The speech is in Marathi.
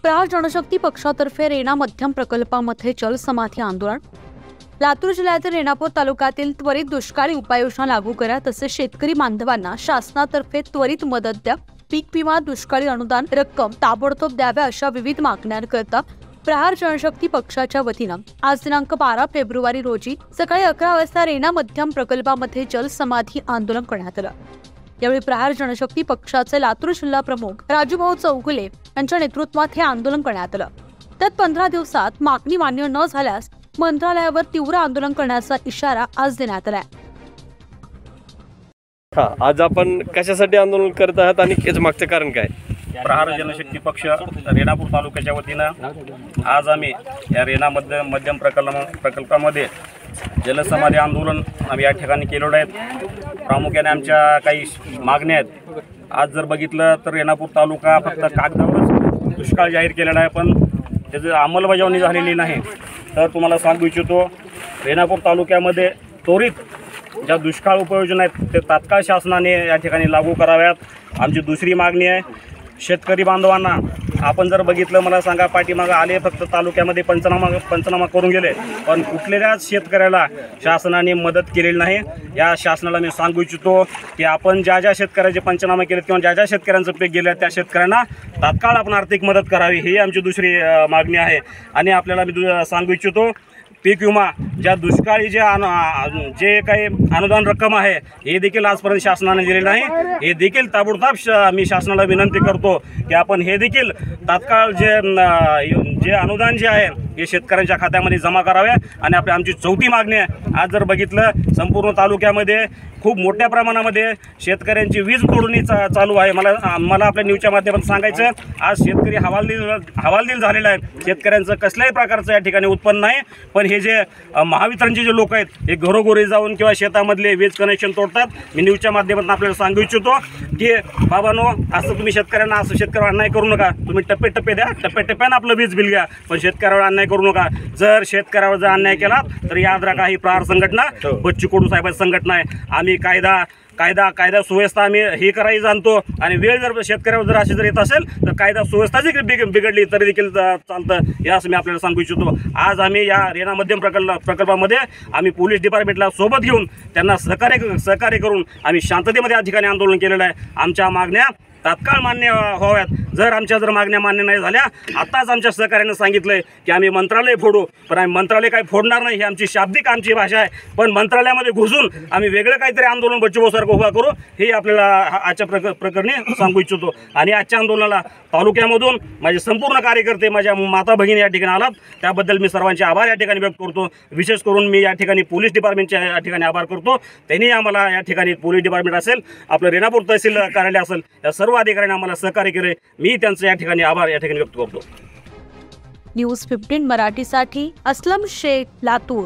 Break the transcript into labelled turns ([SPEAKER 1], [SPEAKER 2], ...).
[SPEAKER 1] प्रहार जनशक्ती पक्षातर्फे रेणा मध्यम प्रकल्पामध्ये जलसमाधी आंदोलन। लातूर जिल्ह्यातील रेणापूर तालुक्यातील त्वरित दुष्काळी उपाययोजना लागू करा, तसेच शेतकरी बांधवांना शासनातर्फे त्वरित मदत द्या, पीक विमा, दुष्काळी अनुदान रक्कम ताबडतोब द्याव्या, अशा विविध मागण्यांकरता प्रहार जनशक्ती पक्षाच्या वतीनं आज दिनांक 12 फेब्रुवारी रोजी सकाळी 11 वाजता रेणा मध्यम प्रकल्पामध्ये जलसमाधी आंदोलन करण्यात आलं। यावेळी प्रहार जनशक्ती पक्षाचे लातूर जिल्हा प्रमुख राजूभाऊ चौगुले यांच्या नेतृत्वात हे आंदोलन करण्यात आलं। त्यात 15 दिवसात मागणी मान्य न झाल्यास मंत्रालयावर तीव्र आंदोलन करण्याचा इशारा आज देण्यात आलाय।
[SPEAKER 2] आज आपण कशासाठी आंदोलन करत आहात आणि याचं मागचं कारण काय?
[SPEAKER 3] प्रहार जनशक्ती पक्ष रेणापूर तालुक्याच्या वतीनं आज आम्ही या रेणा मध्यम प्रकल्पामध्ये जलसमाधी आंदोलन आम्ही या ठिकाणी केलेलं आहे। प्रामुख्याने आमच्या काही मागण्या आहेत। आज जर बघितलं तर रेणापूर तालुका फक्त कागदावरच दुष्काळ जाहीर केलेला आहे, पण त्याची अंमलबजावणी झालेली नाही। तर तुम्हाला सांगू इच्छितो, रेणापूर तालुक्यामध्ये त्वरित ज्या दुष्काळ उपाययोजना आहेत ते तात्काळ शासनाने या ठिकाणी लागू कराव्यात। आमची दुसरी मागणी आहे, शेतकरी बांधवांना आपण जर बघितलं, मला सांगा, पाठीमागं आले फक्त तालुक्यामध्ये पंचनामा करून गेले, पण कुठल्याच शेतकऱ्याला शासनाने मदत केलेली नाही। या शासनाला मी सांगू इच्छितो की आपण ज्या ज्या शेतकऱ्याचे पंचनामा केले किंवा ज्या ज्या शेतकऱ्यांचं पीक गेलं त्या शेतकऱ्यांना तात्काळ आपण आर्थिक मदत करावी, ही आमची दुसरी मागणी आहे। आणि आपल्याला मी सांगू इच्छितो, पीक विमा, ज्या दुष्काळी जे काही अनुदान रक्कम आहे हे देखील आजपर्यंत शासनाने दिले नाही। हे देखील ताबडतोब मी शासनाला विनंती करतो की आपण हे देखील तात्काळ जे अनुदान जे आहे हे शेतकऱ्यांच्या खात्यामध्ये जमा करावे। आणि आमची चौथी मागणी आहे, आज जर बघितलं संपूर्ण तालुक्यामध्ये खूप मोठ्या प्रमाणामध्ये शेतकऱ्यांची वीज तोडणी चालू आहे। मला आपल्या न्यूजच्या माध्यमातून सांगायचं, आज शेतकरी हवालदिल झालेला आहे। शेतकऱ्यांचं कसल्याही प्रकारचं या ठिकाणी उत्पन्न नाही, पण हे जे महावितरणचे जे लोक आहेत हे घरोघरी जाऊन किंवा शेतामधले वीज कनेक्शन तोडतात। मी न्यूजच्या माध्यमातून आपल्याला सांगू इच्छितो की बाबांनो, असं तुम्ही शेतकऱ्यांना शेतकऱ्यावर अन्याय करू नका। तुम्ही टप्पे द्या, टप्प्याटप्प्यानं आपलं वीज बिल घ्या, पण शेतकऱ्यावर अन्याय करू नका। जर शेतकऱ्यावर जर अन्याय केला तर याद राखा, ही प्रहार संघटना बच्चू कडू साहेबांची संघटना आहे। आम्ही कायदा सुव्यवस्था आम्ही हे करायला जाणतो, आणि वेळ जर शेतकऱ्यावर जर अशी जर येत असेल तर कायदा सुव्यवस्था देखील बिघडली तरी देखील चालतं, यास मी आपल्याला सांगू इच्छितो। आज आम्ही या रेणा मध्यम प्रकल्पामध्ये आम्ही पोलीस डिपार्टमेंटला सोबत घेऊन त्यांना सहकार्य करून आम्ही शांततेमध्ये या ठिकाणी आंदोलन केलेलं आहे। आमच्या मागण्या तात्काळ मान्य व्हाव्यात। जर मागण्या मान्य नाही झाल्या, आत्ताच आमच्या सहकार्यानं सांगितलंय की आम्ही मंत्रालय फोडू, पण आम्ही मंत्रालय काही फोडणार नाही, ही आमची शाब्दिक भाषा आहे। पण मंत्रालयामध्ये घुसून आम्ही वेगळं काहीतरी आंदोलन बच्चूभाऊसारखं उभा करू, हे आपल्याला आजच्या प्रकरणी सांगू इच्छितो। आणि आजच्या आंदोलनाला तालुक्यामधून माझे संपूर्ण कार्यकर्ते, माझ्या माता भगिनी या ठिकाणी आलात, त्याबद्दल मी सर्वांचे आभार या ठिकाणी व्यक्त करतो। विशेष करून मी या ठिकाणी पोलीस डिपार्टमेंटच्या या ठिकाणी आभार करतो। त्यांनी आम्हाला या ठिकाणी पोलीस डिपार्टमेंट असेल, आपलं रेणापूर तहसील कार्यालय असेल, या सर्व अधिकाऱ्यांनी आम्हाला सहकार्य केले। मी त्यांचं या ठिकाणी आभार या ठिकाणी व्यक्त करतो।
[SPEAKER 1] न्यूज 15 मराठीसाठी असलम शेख, लातूर।